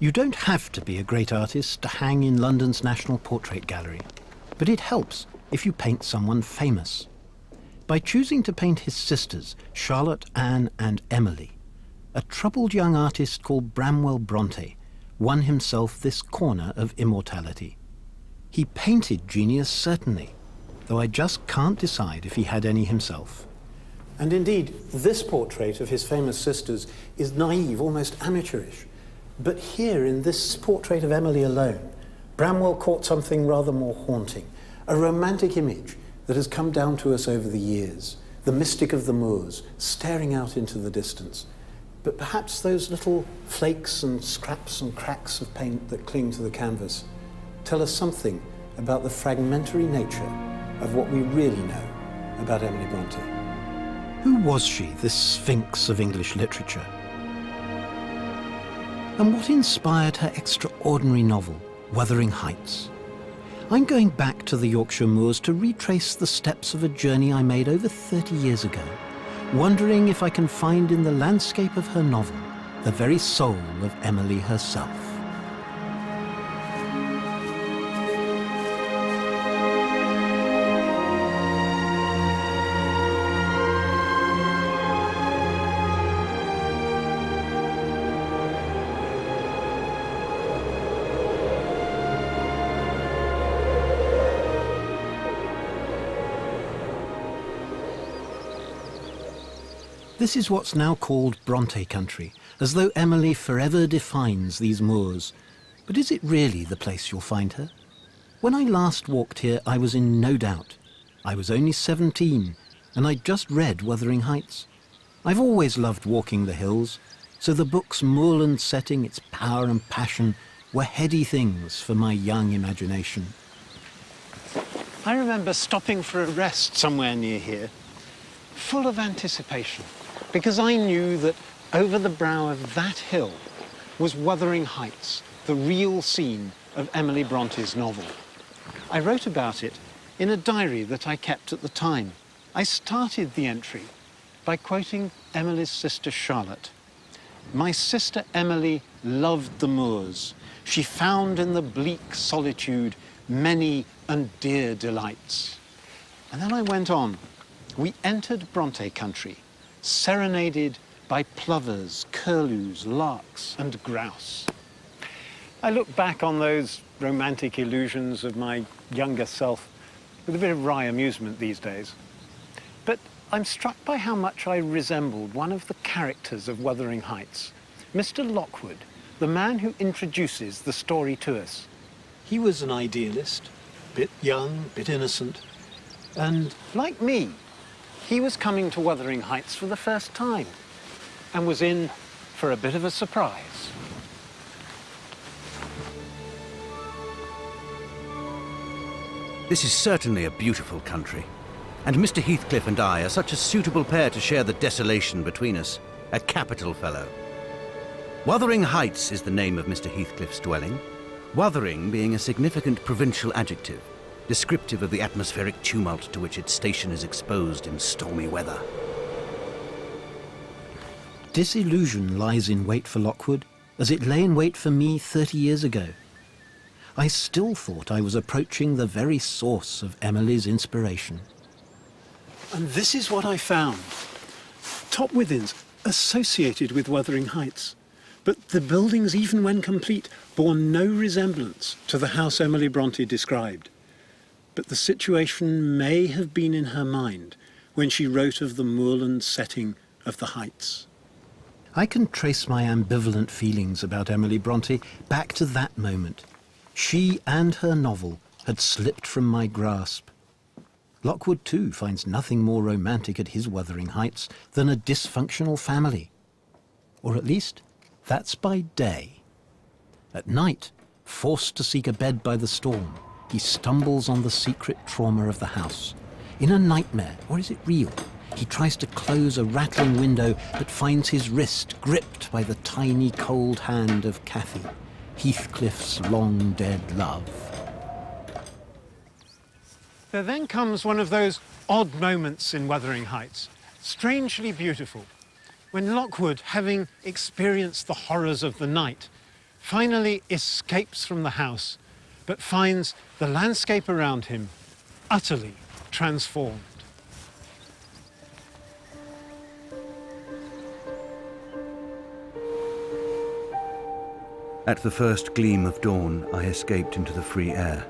You don't have to be a great artist to hang in London's National Portrait Gallery, but it helps if you paint someone famous. By choosing to paint his sisters, Charlotte, Anne and Emily, a troubled young artist called Bramwell Bronte won himself this corner of immortality. He painted genius, certainly, though I just can't decide if he had any himself. And indeed, this portrait of his famous sisters is naive, almost amateurish. But here, in this portrait of Emily alone, Bramwell caught something rather more haunting, a romantic image that has come down to us over the years, the mystic of the moors, staring out into the distance. But perhaps those little flakes and scraps and cracks of paint that cling to the canvas tell us something about the fragmentary nature of what we really know about Emily Bronte. Who was she, this sphinx of English literature? And what inspired her extraordinary novel, Wuthering Heights? I'm going back to the Yorkshire Moors to retrace the steps of a journey I made over 30 years ago, wondering if I can find in the landscape of her novel the very soul of Emily herself. This is what's now called Bronte country, as though Emily forever defines these moors. But is it really the place you'll find her? When I last walked here, I was in no doubt. I was only 17, and I'd just read Wuthering Heights. I've always loved walking the hills, so the book's moorland setting, its power and passion, were heady things for my young imagination. I remember stopping for a rest somewhere near here, full of anticipation, because I knew that over the brow of that hill was Wuthering Heights, the real scene of Emily Bronte's novel. I wrote about it in a diary that I kept at the time. I started the entry by quoting Emily's sister Charlotte. "My sister Emily loved the moors. She found in the bleak solitude many and dear delights." And then I went on. We entered Bronte country, serenaded by plovers, curlews, larks and grouse. I look back on those romantic illusions of my younger self with a bit of wry amusement these days. But I'm struck by how much I resembled one of the characters of Wuthering Heights, Mr Lockwood, the man who introduces the story to us. He was an idealist, bit young, bit innocent, and like me, he was coming to Wuthering Heights for the first time and was in for a bit of a surprise. This is certainly a beautiful country, and Mr Heathcliff and I are such a suitable pair to share the desolation between us. A capital fellow. Wuthering Heights is the name of Mr Heathcliff's dwelling, Wuthering being a significant provincial adjective, descriptive of the atmospheric tumult to which its station is exposed in stormy weather. Disillusion lies in wait for Lockwood, as it lay in wait for me 30 years ago. I still thought I was approaching the very source of Emily's inspiration. And this is what I found. Top withins associated with Wuthering Heights. But the buildings, even when complete, bore no resemblance to the house Emily Bronte described. But the situation may have been in her mind when she wrote of the moorland setting of the Heights. I can trace my ambivalent feelings about Emily Bronte back to that moment. She and her novel had slipped from my grasp. Lockwood, too, finds nothing more romantic at his Wuthering Heights than a dysfunctional family. Or at least, that's by day. At night, forced to seek a bed by the storm, he stumbles on the secret trauma of the house. In a nightmare, or is it real? He tries to close a rattling window, but finds his wrist gripped by the tiny, cold hand of Cathy, Heathcliff's long-dead love. There then comes one of those odd moments in Wuthering Heights, strangely beautiful, when Lockwood, having experienced the horrors of the night, finally escapes from the house, but finds the landscape around him utterly transformed. At the first gleam of dawn, I escaped into the free air,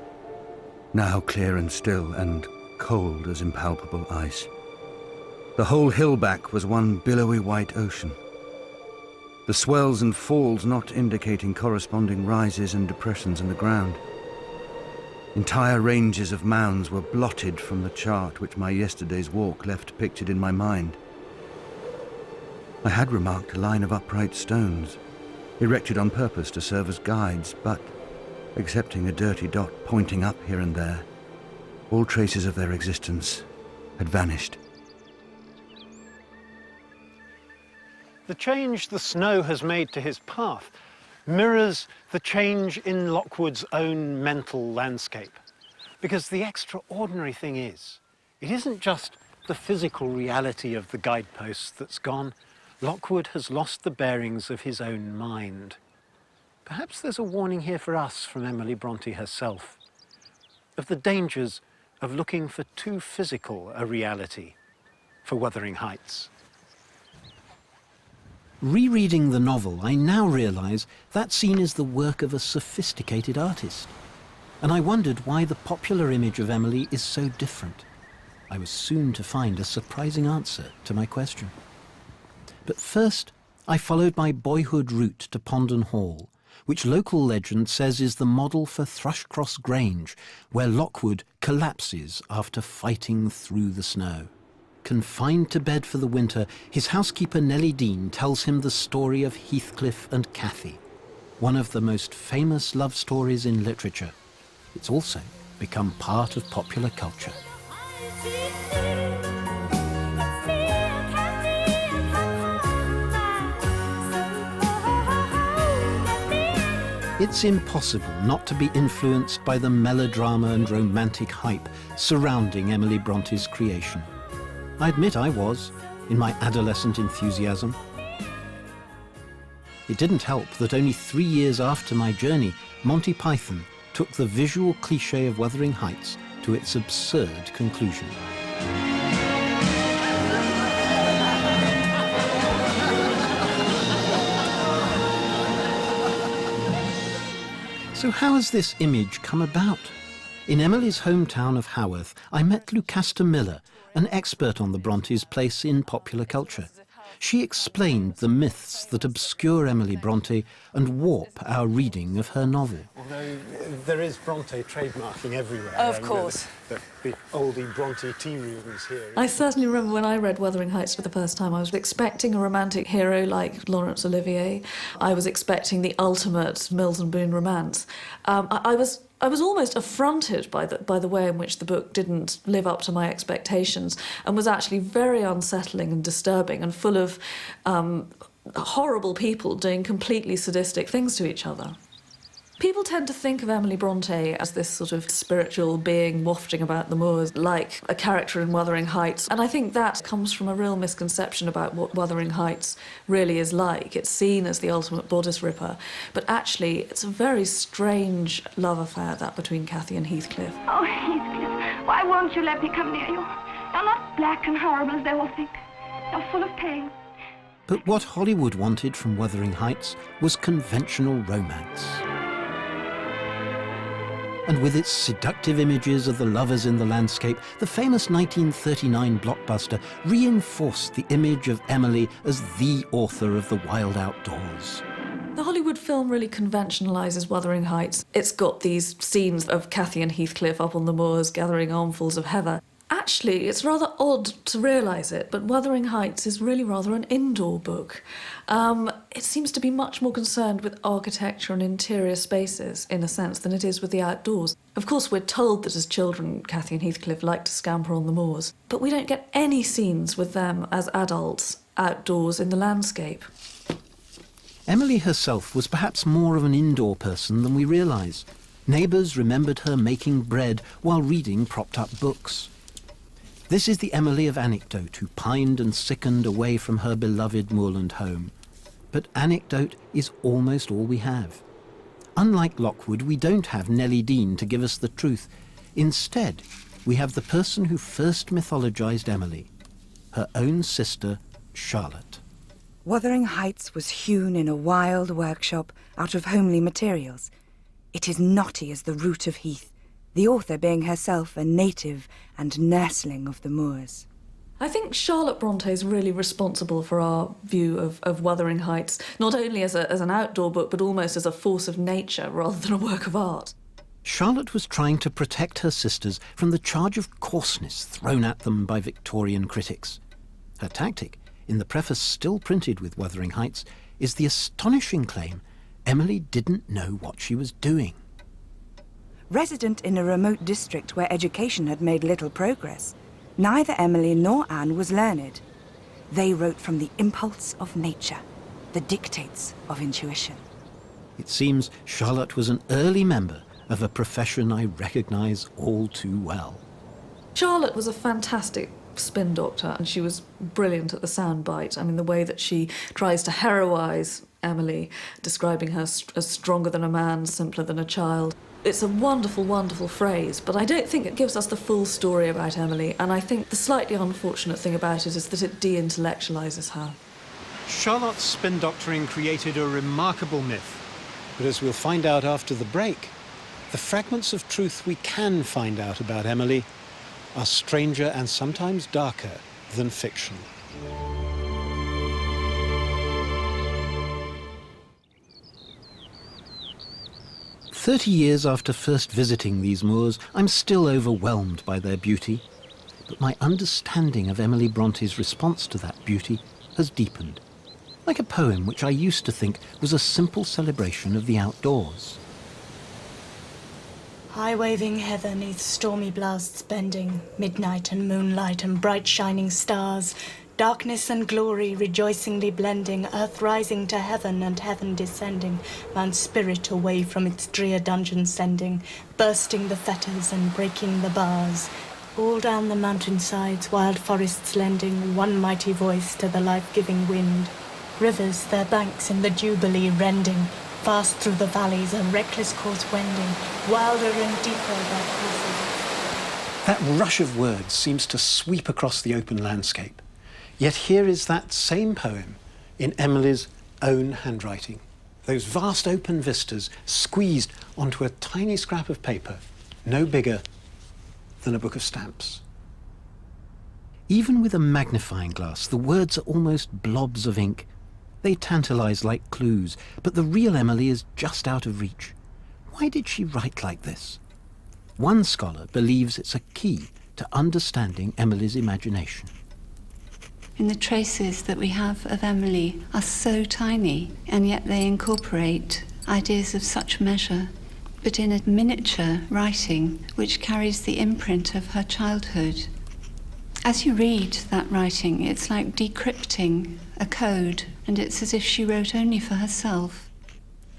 now clear and still and cold as impalpable ice. The whole hill back was one billowy white ocean, the swells and falls not indicating corresponding rises and depressions in the ground. Entire ranges of mounds were blotted from the chart which my yesterday's walk left pictured in my mind. I had remarked a line of upright stones, erected on purpose to serve as guides, but, excepting a dirty dot pointing up here and there, all traces of their existence had vanished. The change the snow has made to his path mirrors the change in Lockwood's own mental landscape. Because the extraordinary thing is, it isn't just the physical reality of the guideposts that's gone. Lockwood has lost the bearings of his own mind. Perhaps there's a warning here for us from Emily Bronte herself, of the dangers of looking for too physical a reality for Wuthering Heights. Rereading the novel, I now realise that scene is the work of a sophisticated artist. And I wondered why the popular image of Emily is so different. I was soon to find a surprising answer to my question. But first, I followed my boyhood route to Pondon Hall, which local legend says is the model for Thrushcross Grange, where Lockwood collapses after fighting through the snow. Confined to bed for the winter, his housekeeper Nellie Dean tells him the story of Heathcliff and Cathy, one of the most famous love stories in literature. It's also become part of popular culture. It's impossible not to be influenced by the melodrama and romantic hype surrounding Emily Bronte's creation. I admit I was, in my adolescent enthusiasm. It didn't help that only 3 years after my journey, Monty Python took the visual cliché of Wuthering Heights to its absurd conclusion. So how has this image come about? In Emily's hometown of Haworth, I met Lucasta Miller, an expert on the Brontes' place in popular culture. She explained the myths that obscure Emily Bronte and warp our reading of her novel. Although there is Bronte trademarking everywhere. Of course. The oldie Bronte tea rooms here. I certainly remember when I read Wuthering Heights for the first time, I was expecting a romantic hero like Laurence Olivier. I was expecting the ultimate Mills and Boon romance. I was almost affronted by the way in which the book didn't live up to my expectations and was actually very unsettling and disturbing and full of horrible people doing completely sadistic things to each other. People tend to think of Emily Bronte as this sort of spiritual being wafting about the moors, like a character in Wuthering Heights. And I think that comes from a real misconception about what Wuthering Heights really is like. It's seen as the ultimate bodice ripper, but actually it's a very strange love affair, that between Cathy and Heathcliff. Oh, Heathcliff, why won't you let me come near you? You're not black and horrible as they all think. You're full of pain. But what Hollywood wanted from Wuthering Heights was conventional romance. And with its seductive images of the lovers in the landscape, the famous 1939 blockbuster reinforced the image of Emily as the author of the wild outdoors. The Hollywood film really conventionalises Wuthering Heights. It's got these scenes of Cathy and Heathcliff up on the moors gathering armfuls of heather. Actually, it's rather odd to realise it, but Wuthering Heights is really rather an indoor book. It seems to be much more concerned with architecture and interior spaces, in a sense, than it is with the outdoors. Of course, we're told that as children, Cathy and Heathcliff like to scamper on the moors, but we don't get any scenes with them as adults outdoors in the landscape. Emily herself was perhaps more of an indoor person than we realise. Neighbours remembered her making bread while reading propped-up books. This is the Emily of anecdote who pined and sickened away from her beloved moorland home. But anecdote is almost all we have. Unlike Lockwood, we don't have Nellie Dean to give us the truth. Instead, we have the person who first mythologized Emily, her own sister, Charlotte. Wuthering Heights was hewn in a wild workshop out of homely materials. It is knotty as the root of heath, the author being herself a native and nursling of the moors. I think Charlotte Bronte is really responsible for our view of Wuthering Heights, not only as an outdoor book, but almost as a force of nature rather than a work of art. Charlotte was trying to protect her sisters from the charge of coarseness thrown at them by Victorian critics. Her tactic, in the preface still printed with Wuthering Heights, is the astonishing claim Emily didn't know what she was doing. Resident in a remote district where education had made little progress, neither Emily nor Anne was learned. They wrote from the impulse of nature, the dictates of intuition. It seems Charlotte was an early member of a profession I recognise all too well. Charlotte was a fantastic spin doctor, and she was brilliant at the soundbite. I mean, the way that she tries to heroise Emily, describing her as stronger than a man, simpler than a child. It's a wonderful, wonderful phrase, but I don't think it gives us the full story about Emily, and I think the slightly unfortunate thing about it is that it de-intellectualises her. Charlotte's spin doctoring created a remarkable myth, but as we'll find out after the break, the fragments of truth we can find out about Emily are stranger and sometimes darker than fiction. "30 years after first visiting these moors, I'm still overwhelmed by their beauty, but my understanding of Emily Bronte's response to that beauty has deepened, like a poem which I used to think was a simple celebration of the outdoors. High-waving heather neath stormy blasts bending, midnight and moonlight and bright shining stars, darkness and glory rejoicingly blending, earth rising to heaven and heaven descending, man's spirit away from its drear dungeon sending, bursting the fetters and breaking the bars. All down the mountainsides, wild forests lending one mighty voice to the life-giving wind. Rivers their banks in the jubilee rending, fast through the valleys a reckless course wending, wilder and deeper their courses." That rush of words seems to sweep across the open landscape. Yet here is that same poem in Emily's own handwriting. Those vast open vistas squeezed onto a tiny scrap of paper, no bigger than a book of stamps. Even with a magnifying glass, the words are almost blobs of ink. They tantalise like clues, but the real Emily is just out of reach. Why did she write like this? One scholar believes it's a key to understanding Emily's imagination. And the traces that we have of Emily are so tiny, and yet they incorporate ideas of such measure, but in a miniature writing which carries the imprint of her childhood. As you read that writing, it's like decrypting a code, and it's as if she wrote only for herself.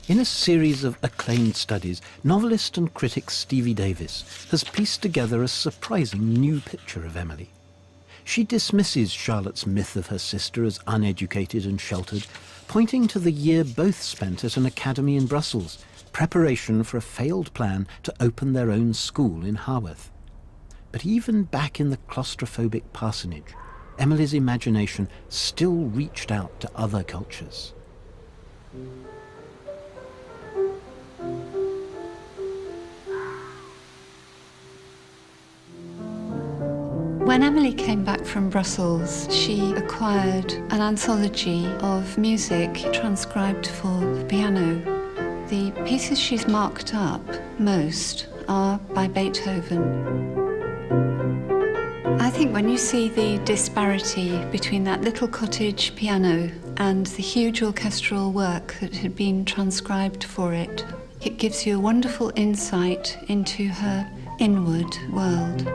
In a series of acclaimed studies, novelist and critic Stevie Davies has pieced together a surprising new picture of Emily. She dismisses Charlotte's myth of her sister as uneducated and sheltered, pointing to the year both spent at an academy in Brussels, preparation for a failed plan to open their own school in Haworth. But even back in the claustrophobic parsonage, Emily's imagination still reached out to other cultures. When Emily came back from Brussels, she acquired an anthology of music transcribed for the piano. The pieces she's marked up most are by Beethoven. I think when you see the disparity between that little cottage piano and the huge orchestral work that had been transcribed for it, it gives you a wonderful insight into her inward world.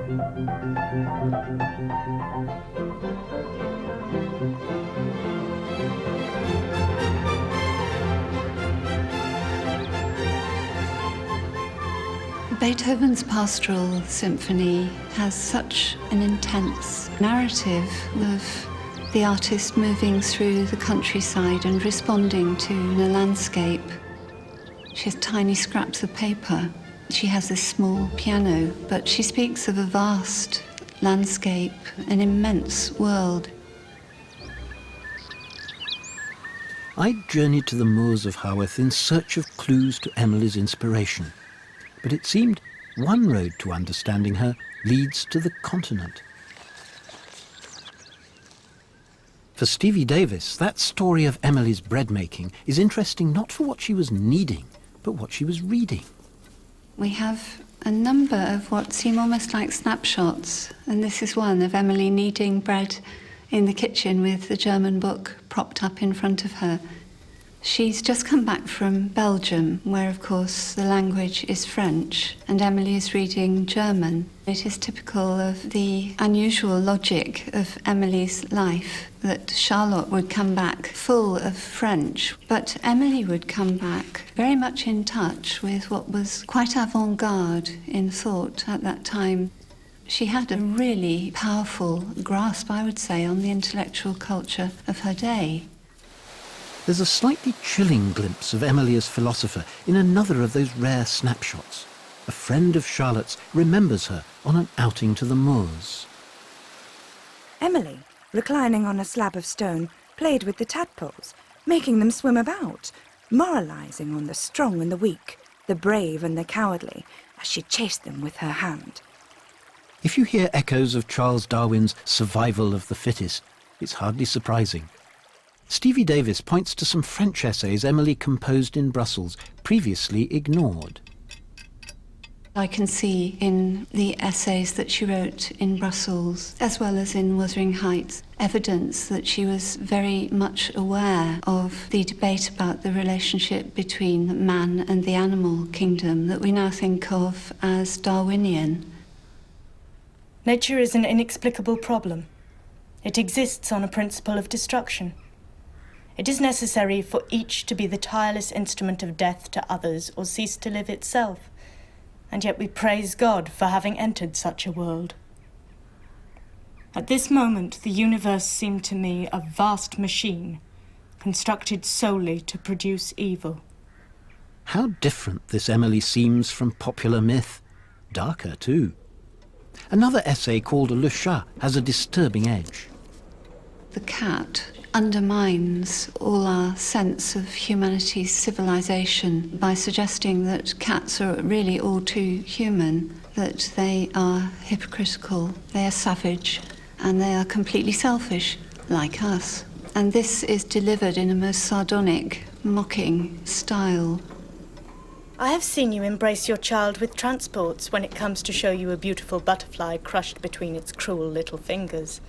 Beethoven's Pastoral Symphony has such an intense narrative of the artist moving through the countryside and responding to the landscape. She has tiny scraps of paper. She has this small piano, but she speaks of a vast landscape, an immense world. I journeyed to the moors of Haworth in search of clues to Emily's inspiration, but it seemed one road to understanding her leads to the continent. For Stevie Davies, that story of Emily's bread making is interesting not for what she was kneading, but what she was reading. We have a number of what seem almost like snapshots, and this is one of Emily kneading bread in the kitchen with the German book propped up in front of her. She's just come back from Belgium, where of course the language is French, and Emily is reading German. It is typical of the unusual logic of Emily's life that Charlotte would come back full of French, but Emily would come back very much in touch with what was quite avant-garde in thought at that time. She had a really powerful grasp, I would say, on the intellectual culture of her day. There's a slightly chilling glimpse of Emily as philosopher in another of those rare snapshots. A friend of Charlotte's remembers her on an outing to the moors. Emily, reclining on a slab of stone, played with the tadpoles, making them swim about, moralising on the strong and the weak, the brave and the cowardly, as she chased them with her hand. If you hear echoes of Charles Darwin's survival of the fittest, it's hardly surprising. Stevie Davies points to some French essays Emily composed in Brussels, previously ignored. I can see in the essays that she wrote in Brussels, as well as in Wuthering Heights, evidence that she was very much aware of the debate about the relationship between man and the animal kingdom that we now think of as Darwinian. Nature is an inexplicable problem. It exists on a principle of destruction. It is necessary for each to be the tireless instrument of death to others or cease to live itself. And yet we praise God for having entered such a world. At this moment, the universe seemed to me a vast machine, constructed solely to produce evil. How different this Emily seems from popular myth. Darker, too. Another essay called Le Chat has a disturbing edge. The cat undermines all our sense of humanity's civilization by suggesting that cats are really all too human, that they are hypocritical, they are savage, and they are completely selfish, like us. And this is delivered in a most sardonic, mocking style. I have seen you embrace your child with transports when it comes to show you a beautiful butterfly crushed between its cruel little fingers.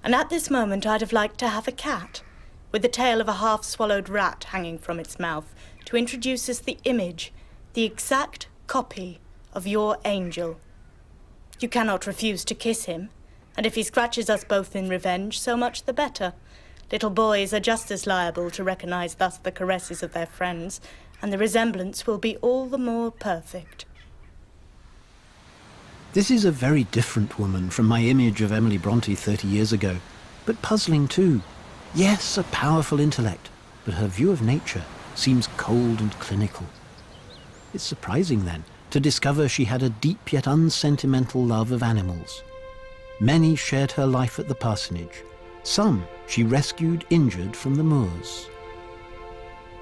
And at this moment I'd have liked to have a cat, with the tail of a half-swallowed rat hanging from its mouth, to introduce us the image, the exact copy of your angel. You cannot refuse to kiss him, and if he scratches us both in revenge, so much the better. Little boys are just as liable to recognise thus the caresses of their friends, and the resemblance will be all the more perfect. This is a very different woman from my image of Emily Bronte 30 years ago, but puzzling too. Yes, a powerful intellect, but her view of nature seems cold and clinical. It's surprising, then, to discover she had a deep yet unsentimental love of animals. Many shared her life at the parsonage. Some she rescued injured from the moors.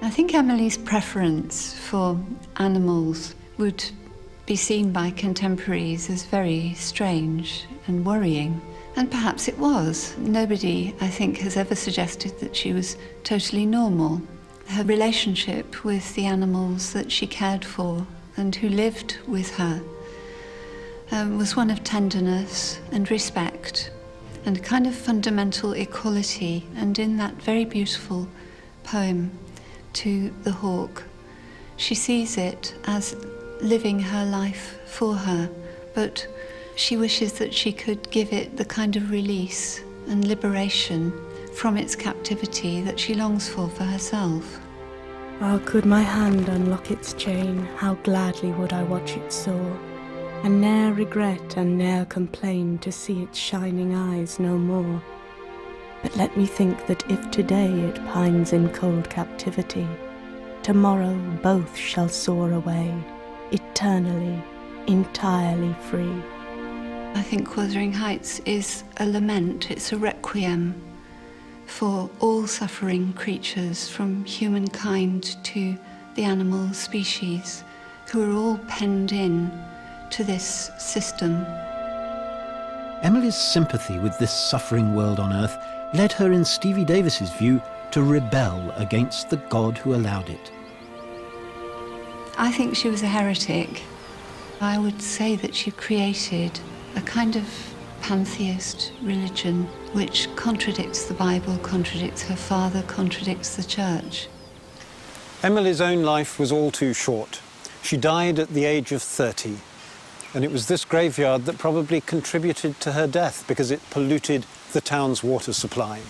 I think Emily's preference for animals would be seen by contemporaries as very strange and worrying. And perhaps it was. Nobody, I think, has ever suggested that she was totally normal. Her relationship with the animals that she cared for and who lived with her was one of tenderness and respect and kind of fundamental equality. And in that very beautiful poem, To the Hawk, she sees it as living her life for her, but she wishes that she could give it the kind of release and liberation from its captivity that she longs for herself. Ah, could my hand unlock its chain, how gladly would I watch it soar, and ne'er regret and ne'er complain to see its shining eyes no more. But let me think that if today it pines in cold captivity, tomorrow both shall soar away, eternally, entirely free. I think Wuthering Heights is a lament, it's a requiem for all suffering creatures, from humankind to the animal species, who are all penned in to this system. Emily's sympathy with this suffering world on earth led her, in Stevie Davies's view, to rebel against the God who allowed it. I think she was a heretic. I would say that she created a kind of pantheist religion which contradicts the Bible, contradicts her father, contradicts the church. Emily's own life was all too short. She died at the age of 30, and it was this graveyard that probably contributed to her death because it polluted the town's water supply.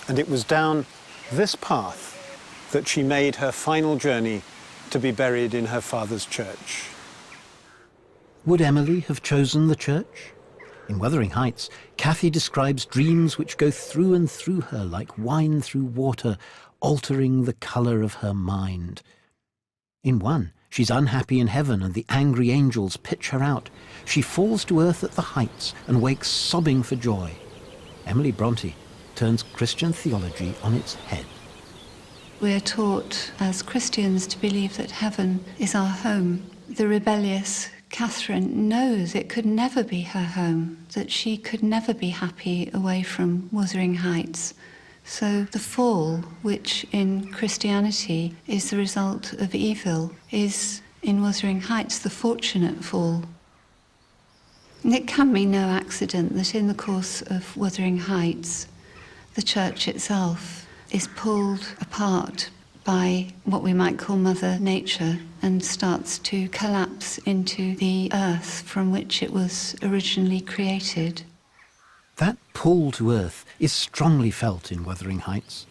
And it was down this path that she made her final journey to be buried in her father's church. Would Emily have chosen the church? In Wuthering Heights, Cathy describes dreams which go through and through her like wine through water, altering the colour of her mind. In one, she's unhappy in heaven and the angry angels pitch her out. She falls to earth at the heights and wakes sobbing for joy. Emily Bronte turns Christian theology on its head. We are taught as Christians to believe that heaven is our home. The rebellious Catherine knows it could never be her home, that she could never be happy away from Wuthering Heights. So the fall, which in Christianity is the result of evil, is in Wuthering Heights the fortunate fall. And it can be no accident that in the course of Wuthering Heights, the church itself is pulled apart by what we might call Mother Nature and starts to collapse into the earth from which it was originally created. That pull to earth is strongly felt in Wuthering Heights.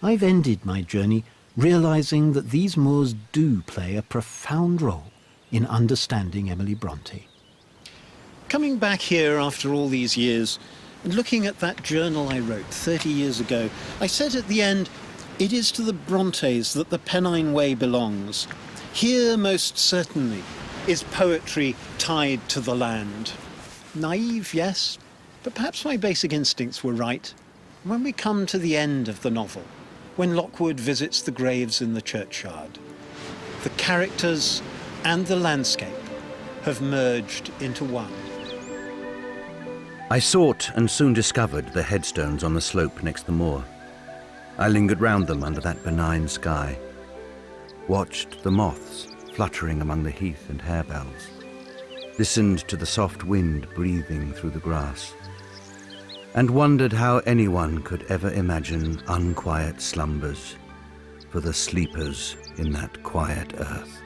I've ended my journey realising that these moors do play a profound role in understanding Emily Bronte. Coming back here after all these years, and looking at that journal I wrote 30 years ago, I said at the end, "It is to the Brontes that the Pennine Way belongs. Here, most certainly, is poetry tied to the land." Naive, yes, but perhaps my basic instincts were right. When we come to the end of the novel, when Lockwood visits the graves in the churchyard, the characters and the landscape have merged into one. I sought and soon discovered the headstones on the slope next the moor. I lingered round them under that benign sky, watched the moths fluttering among the heath and harebells, listened to the soft wind breathing through the grass, and wondered how anyone could ever imagine unquiet slumbers for the sleepers in that quiet earth.